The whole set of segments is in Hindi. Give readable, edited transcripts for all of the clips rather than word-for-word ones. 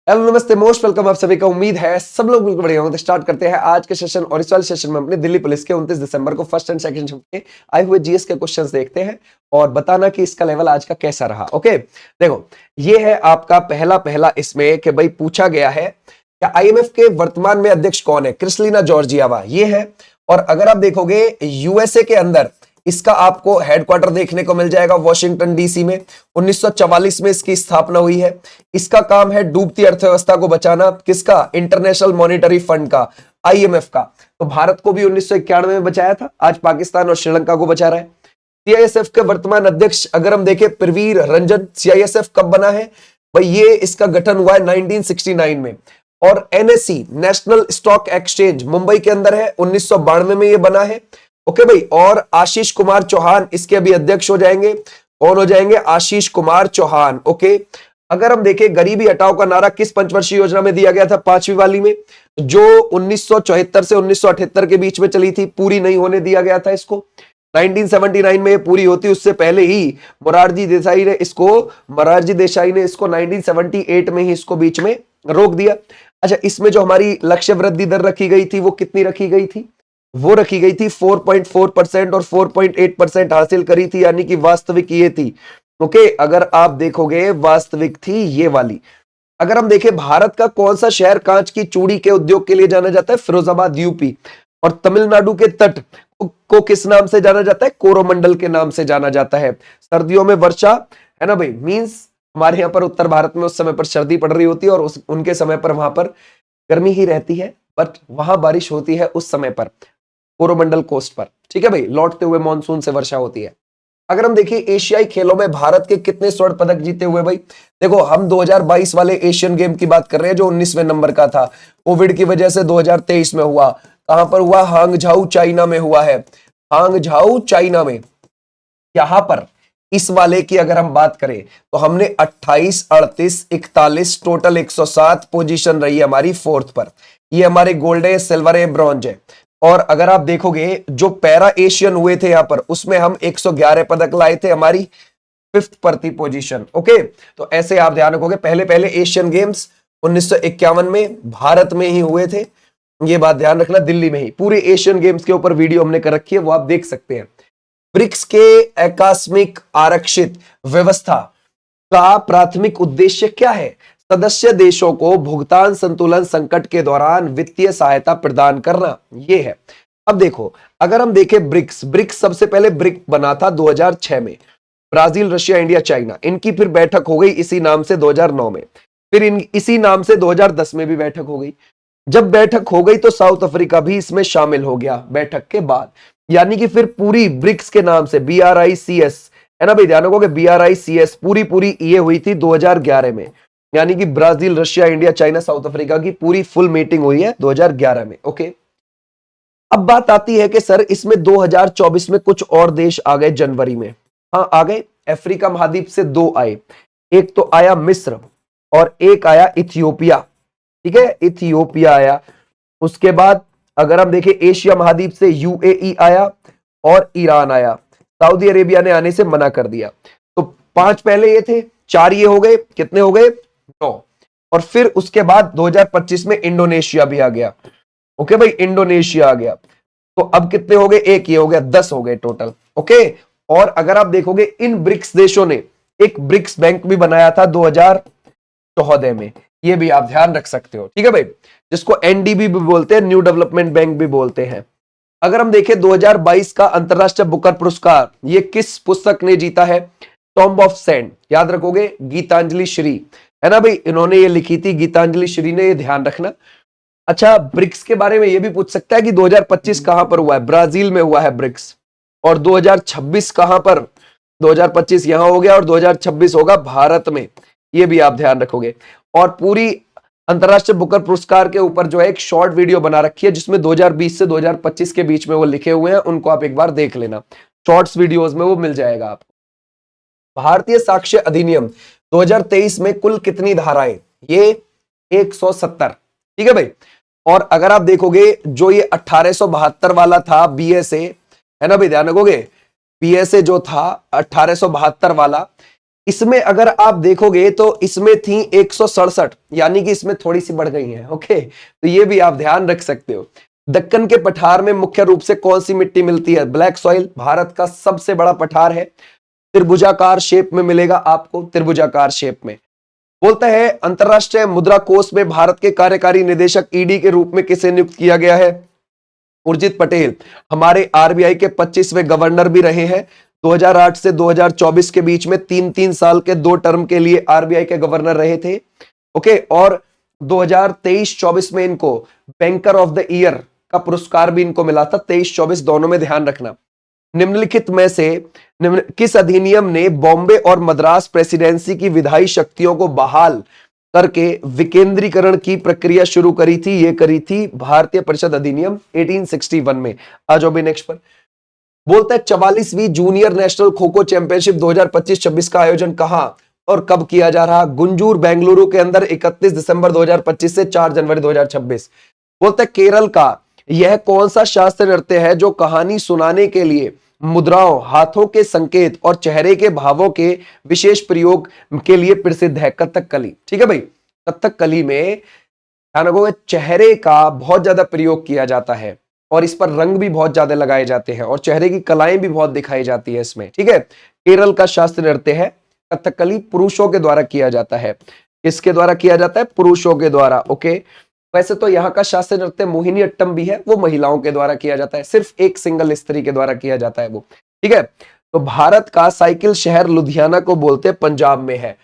हेलो नमस्ते, मोस्ट वेलकम आप सभी का। उम्मीद है सब लोग बिल्कुल बढ़िया होंगे। स्टार्ट करते हैं आज के सेशन और इस वाले सेशन में अपने दिल्ली पुलिस के 29 दिसंबर को फर्स्ट एंड सेकंड शिफ्ट के आए हुए जीएस के क्वेश्चंस देखते हैं और बताना कि इसका लेवल आज का कैसा रहा। ओके, देखो ये है आपका पहला पहला इसमें कि भाई पूछा गया है क्या आईएमएफ के वर्तमान में अध्यक्ष कौन है? क्रिस्टलिना जॉर्जियावा ये है। और अगर आप देखोगे यूएसए के अंदर इसका आपको हेडक्वार्टर देखने को मिल जाएगा वॉशिंगटन डीसी में। 1944 में इसकी स्थापना हुई है। इसका काम है डूबती अर्थव्यवस्था को बचाना। किसका? इंटरनेशनल मॉनिटरी फंड का, आईएमएफ का। तो भारत को भी 1991 में बचाया था, आज पाकिस्तान और श्रीलंका को बचा रहा है। सीआईएसएफ के वर्तमान अध्यक्ष अगर हम देखें प्रवीर रंजन। सीआईएसएफ कब बना है भाई? ये इसका गठन हुआ है 1969 में। और NSC national stock exchange Mumbai के अंदर है, 1992 में ये बना है। ओके भाई, और आशीष कुमार चौहान इसके अभी अध्यक्ष हो जाएंगे। कौन हो जाएंगे? आशीष कुमार चौहान। ओके, अगर हम देखें गरीबी हटाओ का नारा किस पंचवर्षीय योजना में दिया गया था? पांचवी वाली में, जो 1974 से 1978 के बीच में चली थी। पूरी नहीं होने दिया गया था इसको। 1979 में ये पूरी होती, उससे पहले ही मोरारजी देसाई ने इसको 1978 में ही इसको बीच में रोक दिया। अच्छा, इसमें जो हमारी लक्ष्य वृद्धि दर रखी गई थी वो कितनी रखी गई थी? वो रखी गई थी 4.4% और 4.8% हासिल करी थी, यानी कि वास्तविक ये थी। ओके, अगर आप देखोगे वास्तविक थी ये वाली। अगर हम देखें भारत का कौन सा शहर कांच की चूड़ी के उद्योग के लिए जाना जाता है? फिरोजाबाद, यूपी। और तमिलनाडु के तट को किस नाम से जाना जाता है? कोरोमंडल के नाम से जाना जाता है। सर्दियों में वर्षा है ना भाई, मींस हमारे यहाँ पर उत्तर भारत में उस समय पर सर्दी पड़ रही होती है और उनके समय पर वहां पर गर्मी ही रहती है, बट वहां बारिश होती है उस समय पर कोरोमंडल कोस्ट पर। ठीक है भाई, लौटते हुए मानसून से वर्षा होती है। अगर हम देखिए एशियाई खेलों में भारत के कितने स्वर्ण पदक जीते हुए भाई? देखो हम 2022 वाले एशियन गेम की बात कर रहे हैं जो 19वें नंबर का था। कोविड की वजह से 2023 में हुआ। कहां पर हुआ? हांगझाऊ चाइना में हुआ है। हांगझाऊ चाइना में। यहां पर इस वाले की अगर हम बात करें तो हमने 28, 38, 41 टोटल 107 पोजीशन रही है हमारी फोर्थ पर। ये हमारे गोल्ड है, सिल्वर है, ब्रॉन्ज है। और अगर आप देखोगे जो पैरा एशियन हुए थे यहां पर, उसमें हम 111 पदक लाए थे, हमारी फिफ्थ पर थी पोजीशन। ओके, तो ऐसे आप ध्यान रखोगे। पहले पहले एशियन गेम्स 1951 में भारत में ही हुए थे, ये बात ध्यान रखना। दिल्ली में ही पूरे एशियन गेम्स के ऊपर वीडियो हमने कर रखी है, वो आप देख सकते हैं। ब्रिक्स के आकस्मिक आरक्षित व्यवस्था का प्राथमिक उद्देश्य क्या है? सदस्य देशों को भुगतान संतुलन संकट के दौरान वित्तीय सहायता प्रदान करना, यह है। अब देखो अगर हम देखें ब्रिक्स सबसे पहले ब्रिक बना था 2006 में। ब्राजील, रशिया, इंडिया, चाइना, इनकी फिर बैठक हो गई इसी नाम से 2009 में। फिर इसी नाम से 2010 में भी बैठक हो गई। जब बैठक हो गई तो साउथ अफ्रीका भी इसमें शामिल हो गया बैठक के बाद। यानी कि फिर पूरी ब्रिक्स के नाम से BRICS है ना भाई, ध्यान रखोगे BRICS पूरी ये हुई थी 2011 में। यानी कि Brazil, Russia, India, China, south Africa की पूरी फुल मीटिंग हुई है 2011 में। ओके, अब बात आती है कि सर इसमें 2024 में कुछ और देश आ गए जनवरी में। हाँ आ गए, अफ्रीका महाद्वीप से 2 आए। एक तो आया मिस्र और एक आया इथियोपिया। ठीक है, इथियोपिया आया। उसके बाद अगर हम देखें एशिया महाद्वीप से UAE आया और ईरान आया। सऊदी अरेबिया ने आने से मना कर दिया। तो 5 पहले ये थे, 4 ये हो गए, कितने हो गए? 9। और फिर उसके बाद 2025 में इंडोनेशिया भी आ गया। ओके भाई, इंडोनेशिया आ गया। तो अब कितने हो गए? 1 ये हो गया, 10 हो गए टोटल। ओके, और अगर आप देखोगे इन ब्रिक्स देशों ने एक ब्रिक्स बैंक भी बनाया था 2014 में, ये भी आप ध्यान रख सकते हो। ठीक है भाई, जिसको NDB भी बोलते हैं, न्यू डेवलपमेंट बैंक भी बोलते हैं। अगर हम देखें 2022 का अंतरराष्ट्रीय बुकर पुरस्कार ये किस पुस्तक ने जीता है? टॉम्ब ऑफ सैंड, याद रखोगे गीतांजलि श्री है ना भाई, इन्होंने ये लिखी थी, गीतांजलि श्री ने, ये ध्यान रखना। अच्छा, ब्रिक्स के बारे में ये भी पूछ सकता है कि 2025 कहां पर हुआ है? ब्राजील में हुआ है ब्रिक्स। और 2026 कहां पर? 2025 यहां हो गया और 2026 होगा भारत में, ये भी आप ध्यान रखोगे। और पूरी अंतरराष्ट्रीय बुकर पुरस्कार के ऊपर जो है एक शॉर्ट वीडियो बना रखी है जिसमें 2020 से 2025 के बीच में वो लिखे हुए हैं, उनको आप एक बार देख लेना, शॉर्ट्स वीडियोस में वो मिल जाएगा आपको। भारतीय साक्ष्य अधिनियम 2023 में कुल कितनी धाराएं? ये 170। ठीक है भाई, और अगर आप देखोगे जो ये 1872 वाला था BSA है ना भाई, ध्यान रखोगे BSA जो था 1872 वाला, इसमें अगर आप देखोगे तो इसमें थी 167, यानी कि इसमें थोड़ी सी बढ़ गई है। ओके, तो ये भी आप ध्यान रख सकते हो। दक्कन के पठार में मुख्य रूप से कौन सी मिट्टी मिलती है? ब्लैक सॉइल भारत का सबसे बड़ा पठार है, त्रिभुजाकार शेप में मिलेगा आपको, त्रिभुजाकार शेप में। बोलता है अंतरराष्ट्रीय मुद्रा कोष में भारत के कार्यकारी निदेशक ईडी के रूप में किसे नियुक्त किया गया है? उर्जित पटेल हमारे आरबीआई के 25वें गवर्नर भी रहे हैं। 2008 से 2024 के बीच में 3-3 साल के 2 टर्म के लिए आरबीआई के गवर्नर रहे थे। ओके, और 2023-24 में इनको बैंकर ऑफ द ईयर का पुरस्कार भी इनको मिला था। 23-24 दोनों में ध्यान रखना। निम्नलिखित में से किस अधिनियम ने बॉम्बे और मद्रास प्रेसिडेंसी की विधायी शक्तियों को बहाल करके विकेंद्रीकरण की प्रक्रिया शुरू करी थी? ये करी थी भारतीय परिषद अधिनियम 1861 में। आ जाओ भी नेक्स्ट पर। बोलता है 44वीं junior national kho kho championship 2025-26 का आयोजन कहां और कब किया जा रहा? गुंजूर बेंगलुरु के अंदर 31 दिसंबर 2025 से 4 जनवरी 2026। बोलता है केरल का यह कौन सा शास्त्रीय नृत्य है जो कहानी सुनाने के लिए मुद्राओं, हाथों के संकेत और चेहरे के भावों के विशेष प्रयोग के लिए प्रसिद्ध है? कथकली। ठीक है भाई, कथकली में ध्यान रखोगे चेहरे का बहुत ज्यादा प्रयोग किया जाता है और इस पर रंग भी बहुत ज्यादा लगाए जाते हैं और चेहरे की कलाएं भी बहुत दिखाई जाती है इसमें। ठीक है, केरल का शास्त्रीय नृत्य है कथकली, पुरुषों के द्वारा किया जाता है। किसके द्वारा किया जाता है? पुरुषों के द्वारा। ओके, वैसे तो यहाँ का शास्त्रीय नृत्य मोहिनी अट्टम भी है, वो महिलाओं के द्वारा किया जाता है, सिर्फ एक सिंगल स्त्री के द्वारा किया जाता है वो। ठीक है, तो भारत का साइकिल शहर लुधियाना को बोलते हैं पंजाब में है।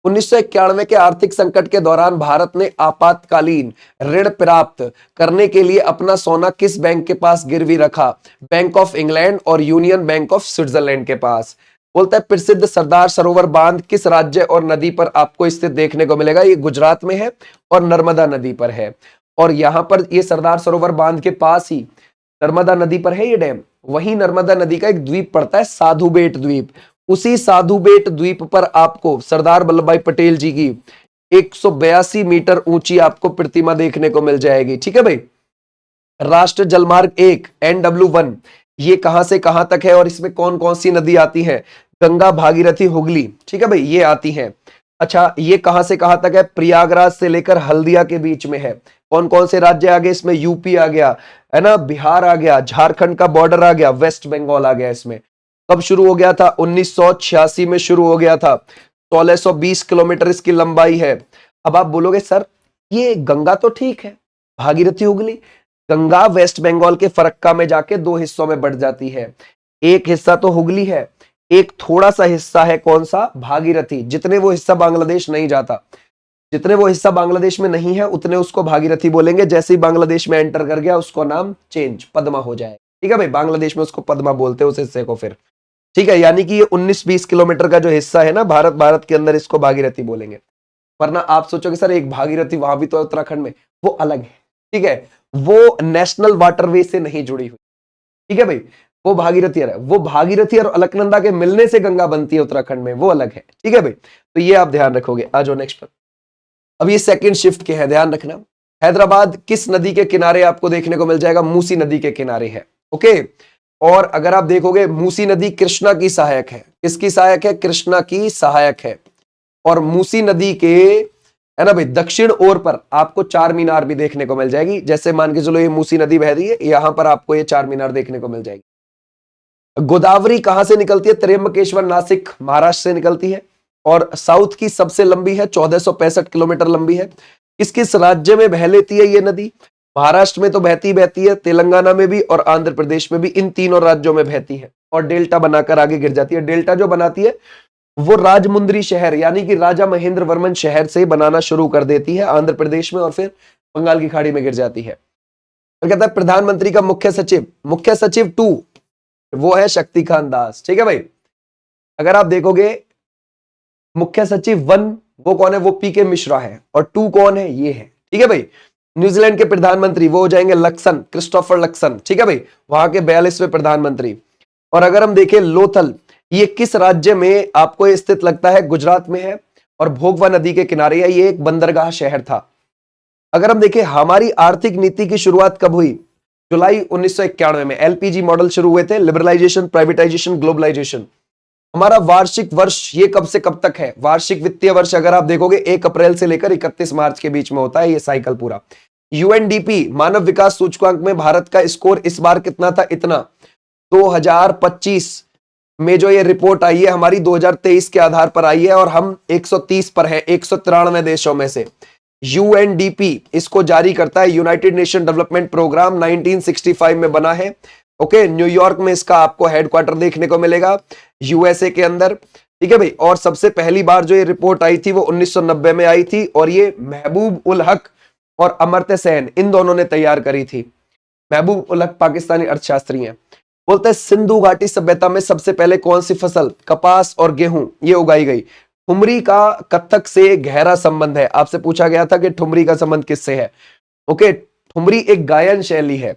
1991 के आर्थिक संकट के दौरान भारत ने आपातकालीन ऋण प्राप्त करने के लिए अपना सोना किस बैंक के पास गिरवी रखा? बैंक ऑफ इंग्लैंड और यूनियन बैंक ऑफ स्विट्जरलैंड के पास। बोलता है प्रसिद्ध सरदार सरोवर बांध किस राज्य और नदी पर आपको स्थित देखने को मिलेगा? ये गुजरात में है और नर्मदा नदी पर है। और यहां पर ये सरदार सरोवर बांध के पास ही नर्मदा नदी पर है ये डैम। वहीं नर्मदा नदी का एक द्वीप पड़ता है साधु बेट द्वीप। उसी साधु बेट द्वीप पर आपको सरदार वल्लभ भाई पटेल जी की 182 मीटर ऊंची आपको प्रतिमा देखने को मिल जाएगी। ठीक है भाई, राष्ट्रीय जलमार्ग 1 NW1 ये कहां से कहां तक है और इसमें कौन कौन सी नदी आती है? गंगा, भागीरथी, हुगली। ठीक है भाई, ये आती है। अच्छा, ये कहां से कहां तक है? प्रयागराज से लेकर हल्दिया के बीच में है। कौन कौन से राज्य आ गए इसमें? यूपी आ गया है ना, बिहार आ गया, झारखंड का बॉर्डर आ गया, वेस्ट बंगाल आ गया। इसमें कब शुरू हो गया था? 1986 में शुरू हो गया था। 1620 किलोमीटर इसकी लंबाई है। अब आप बोलोगे सर ये गंगा तो ठीक है, भागीरथी, हुगली, गंगा वेस्ट बंगाल के फरक्का में जाके 2 हिस्सों में बढ़ जाती है। एक हिस्सा तो हुगली है, एक थोड़ा सा हिस्सा है कौन सा? भागीरथी। जितने वो हिस्सा बांग्लादेश नहीं जाता, जितने वो हिस्सा बांग्लादेश में नहीं है उतने उसको भागीरथी बोलेंगे। जैसे ही बांग्लादेश में एंटर कर गया उसको नाम चेंज, पद्मा हो जाए। ठीक है भाई, बांग्लादेश में उसको पद्मा बोलते हैं उस हिस्से को फिर। ठीक है, यानी कि ये 19-20 किलोमीटर का जो हिस्सा है ना भारत के अंदर, इसको भागीरथी बोलेंगे। वरना आप सोचोगे सर एक भागीरथी वहां भी तो है उत्तराखंड में, वो अलग है। ठीक है, वो नेशनल वाटरवे से नहीं जुड़ी हुई। ठीक है भाई, वो भागीरथी है, वो भागीरथी और अलकनंदा के मिलने से गंगा बनती है उत्तराखंड में, वो अलग है। ठीक है भाई, तो ये आप ध्यान रखोगे। आ जाओ नेक्स्ट पर। अब ये सेकंड शिफ्ट के है, ध्यान रखना। हैदराबाद किस नदी के किनारे आपको देखने को मिल जाएगा? मूसी नदी के किनारे है। ओके, और अगर आप देखोगे मूसी नदी कृष्णा की सहायक है। किसकी सहायक है? कृष्णा की सहायक है। और मूसी नदी के है ना भाई दक्षिण ओर पर आपको चार मीनार भी देखने को मिल जाएगी। जैसे मान के चलो ये मूसी नदी बह रही है, यहां पर आपको ये चार मीनार देखने को मिल जाएगी। गोदावरी कहां से निकलती है? त्र्यंबकेश्वर, नासिक, महाराष्ट्र से निकलती है। और साउथ की सबसे लंबी है, 1465 किलोमीटर लंबी है। किस किस राज्य में बह लेती है ये नदी? महाराष्ट्र में तो बहती बहती है, तेलंगाना में भी और आंध्र प्रदेश में भी, इन तीनों राज्यों में बहती है और डेल्टा बनाकर आगे गिर जाती है। डेल्टा जो बनाती है वो राजमुंद्री शहर यानी कि राजा महेंद्र वर्मन शहर से बनाना शुरू कर देती है आंध्र प्रदेश में और फिर बंगाल की खाड़ी में गिर जाती है। तो कहता है प्रधानमंत्री का मुख्य सचिव 2 वो है शक्तिकांत दास। ठीक है भाई, अगर आप देखोगे मुख्य सचिव 1 वो कौन है? वो पीके मिश्रा है। और 2 कौन है? ये है। ठीक है भाई, न्यूजीलैंड के प्रधानमंत्री वो हो जाएंगे लक्सन, क्रिस्टोफर लक्सन। ठीक है भाई, वहां के 42वें प्रधानमंत्री। और अगर हम देखें लोथल, ये किस राज्य में आपको स्थित लगता है? गुजरात में है और भोगवा नदी के किनारे है। ये एक बंदरगाह शहर था। अगर हम देखें हमारी आर्थिक नीति की शुरुआत कब हुई? जुलाई 1991 में एलपीजी मॉडल शुरू हुए थे, लिबरलाइजेशन, प्राइवेटाइजेशन, ग्लोबलाइजेशन। हमारा वार्षिक वर्ष ये कब से कब तक है? वार्षिक वित्तीय वर्ष अगर आप देखोगे 1 अप्रैल से लेकर 31 मार्च के बीच में होता है ये साइकिल पूरा। यूएनडीपी मानव विकास सूचकांक में भारत का स्कोर इस बार कितना था? इतना। 2025 में जो ये रिपोर्ट आई है हमारी 2023 के आधार पर आई है और हम 130 पर है 193 देशों में से। यूएनडीपी इसको जारी करता है, यूनाइटेड नेशन डेवलपमेंट प्रोग्राम 1965 में बना है। ओके, न्यूयॉर्क में इसका आपको हेडक्वार्टर देखने को मिलेगा यूएसए के अंदर। ठीक है भाई, और सबसे पहली बार जो ये रिपोर्ट आई थी वो 1990 में आई थी और ये महबूब उल हक और अमर्त्य सेन इन दोनों ने तैयार करी थी। महबूब उल हक पाकिस्तानी अर्थशास्त्री हैं। बोलते हैं सिंधु घाटी सभ्यता में सबसे पहले कौन सी फसल कपास और गेहूं ये उगाई गई? ठुमरी का कथक से गहरा संबंध है। आपसे पूछा गया था कि ठुमरी का संबंध किससे है। ओके, ठुमरी एक गायन शैली है।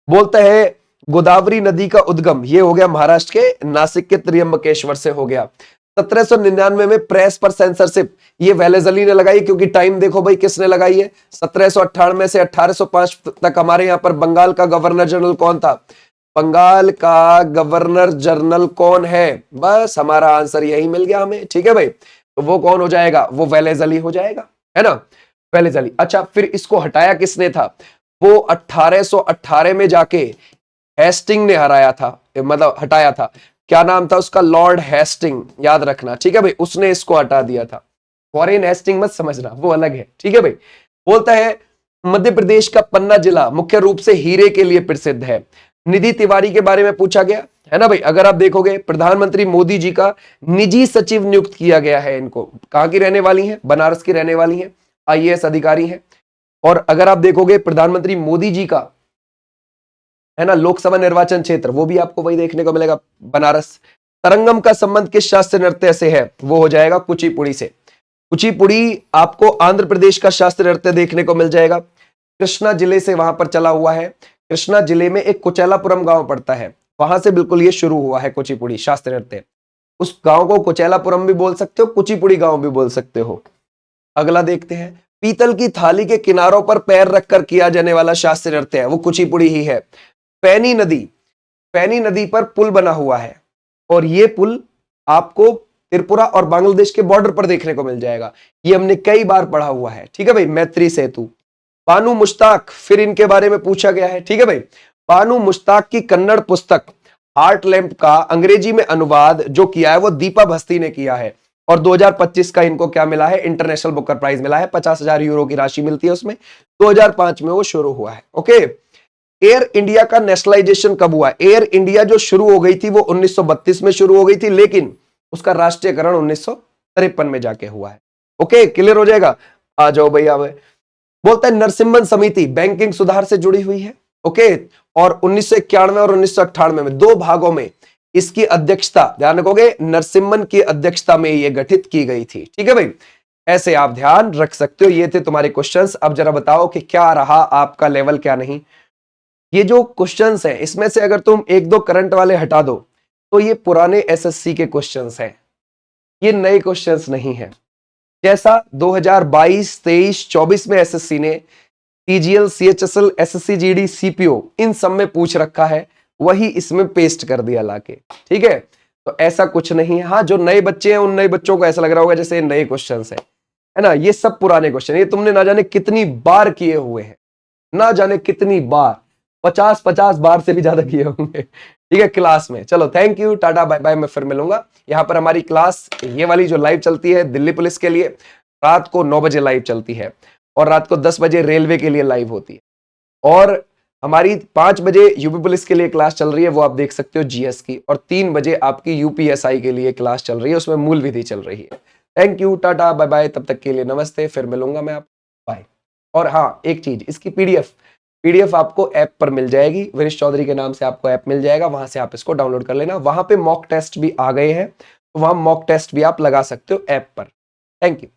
बोलते हैं गोदावरी नदी का उद्गम ये हो गया महाराष्ट्र के नासिक के त्र्यंबकेश्वर से हो गया। 1799 में प्रेस पर सेंसरशिप ये वेलेजली ने लगाई, क्योंकि टाइम देखो भाई किसने लगाई है। 1798 से 1805 तक हमारे यहाँ पर बंगाल का गवर्नर जनरल कौन था? बंगाल का गवर्नर जनरल कौन है? बस हमारा आंसर यही मिल गया हमें। ठीक है भाई, तो वो कौन हो जाएगा? वो वेलेजली हो जाएगा, है ना, वेलेजली। अच्छा, फिर इसको हटाया किसने था? वो 1818 में जाके हेस्टिंग ने हराया था, मतलब हटाया था। क्या नाम था उसका? लॉर्ड हेस्टिंग, याद रखना। ठीक है भाई, उसने इसको हटा दिया था। वॉरेन हेस्टिंग मत समझना, वो अलग है। ठीक है भाई, बोलता है मध्य प्रदेश का पन्ना जिला मुख्य रूप से हीरे के लिए प्रसिद्ध है। निधि तिवारी के बारे में पूछा गया है ना भाई। अगर आप देखोगे प्रधानमंत्री मोदी जी का निजी सचिव नियुक्त किया गया है इनको। कहां की रहने वाली है? बनारस की रहने वाली है, आईएएस अधिकारी है। और अगर आप देखोगे प्रधानमंत्री मोदी जी का है ना लोकसभा निर्वाचन क्षेत्र, वो भी आपको वही देखने को मिलेगा, बनारस। तरंगम का संबंध किस शास्त्रीय नृत्य से है? वो हो जाएगा कुचिपुड़ी से। कुचिपुड़ी आपको आंध्र प्रदेश का शास्त्रीय नृत्य देखने को मिल जाएगा, कृष्णा जिले से वहां पर चला हुआ है। कृष्णा जिले में एक कुचेलापुरम गांव पड़ता है, वहां से बिल्कुल ये शुरू हुआ है कुचिपुड़ी शास्त्रीय नृत्य। उस गांव को कुचेलापुरम भी बोल सकते हो, कुचिपुड़ी गांव भी बोल सकते हो। अगला देखते हैं, पीतल की थाली के किनारों पर पैर रखकर किया जाने वाला शास्त्रीय नृत्य है, वो कुचिपुड़ी ही है। पैनी नदी पर पुल बना हुआ है और ये पुल आपको त्रिपुरा और बांग्लादेश के बॉर्डर पर देखने को मिल जाएगा। ये हमने कई बार पढ़ा हुआ है। ठीक है भाई, मैत्री सेतु। बानू मुश्ताक, फिर इनके बारे में पूछा गया है। ठीक है भाई, बानू मुश्ताक की कन्नड़ पुस्तक हार्ट लैंप का अंग्रेजी में अनुवाद जो किया है वो दीपा भस्ती ने किया है और 2025 का इनको क्या मिला है? इंटरनेशनल बुकर प्राइज मिला है। 50,000 यूरो की राशि मिलती है उसमें। 2005 में वो शुरू हुआ है। ओके, एयर इंडिया का नेशनलाइजेशन कब हुआ? एयर इंडिया जो शुरू हो गई थी वो 1932 में शुरू हो गई थी, लेकिन उसका राष्ट्रीयकरण 1953 में जाके हुआ है। ओके, क्लियर हो जाएगा। आ जाओ भैया। बोलता है नरसिम्हन समिति बैंकिंग सुधार से जुड़ी हुई है। ओके, और 1991 और 1998 में 2 भागों में इसकी अध्यक्षता, ध्यान रखोगे, नरसिम्हन की अध्यक्षता में यह गठित की गई थी। ठीक है भाई, ऐसे आप ध्यान रख सकते हो। ये थे तुम्हारे क्वेश्चंस। अब जरा बताओ कि क्या रहा आपका लेवल, क्या नहीं। ये जो क्वेश्चंस हैं इसमें से अगर तुम 1-2 करंट वाले हटा दो तो ये पुराने एसएससी के क्वेश्चंस हैं, ये नए क्वेश्चंस नहीं है। जैसा 2022, 23, 24 में एसएससी ने CGL, CHSL, SSC GD, CPO इन सब में पूछ रखा है, वही इसमें पेस्ट कर दिया लाके। ठीक है, तो ऐसा कुछ नहीं है। हाँ, जो नए बच्चे हैं उन नए बच्चों को ऐसा लग रहा होगा जैसे ये नए क्वेश्चंस है ना। ये सब पुराने क्वेश्चन, ये तुमने ना जाने कितनी बार किए हुए हैं, ना जाने कितनी बार, 50 बार से भी ज्यादा किए होंगे। ठीक है, क्लास में। चलो, thank you, tata, bye bye. मैं फिर मिलूंगा। यहाँ पर हमारी क्लास ये वाली जो लाइव चलती है दिल्ली पुलिस के लिए, रात को 9 बजे लाइव चलती है और रात को 10 बजे रेलवे के लिए लाइव होती है। और हमारी 5 बजे यूपी पुलिस के लिए क्लास चल रही है, वो आप देख सकते हो जीएस की। और 3 बजे आपकी यूपीएसआई के लिए क्लास चल रही है, उसमें मूल विधि चल रही है। Thank you, tata, bye bye. तब तक के लिए नमस्ते, फिर मिलूंगा मैं आप, बाय। और हाँ, एक चीज, इसकी पीडीएफ आपको ऐप पर मिल जाएगी, विनीश चौधरी के नाम से आपको ऐप मिल जाएगा, वहां से आप इसको डाउनलोड कर लेना। वहां पे मॉक टेस्ट भी आ गए हैं, तो वहां मॉक टेस्ट भी आप लगा सकते हो ऐप पर। Thank you.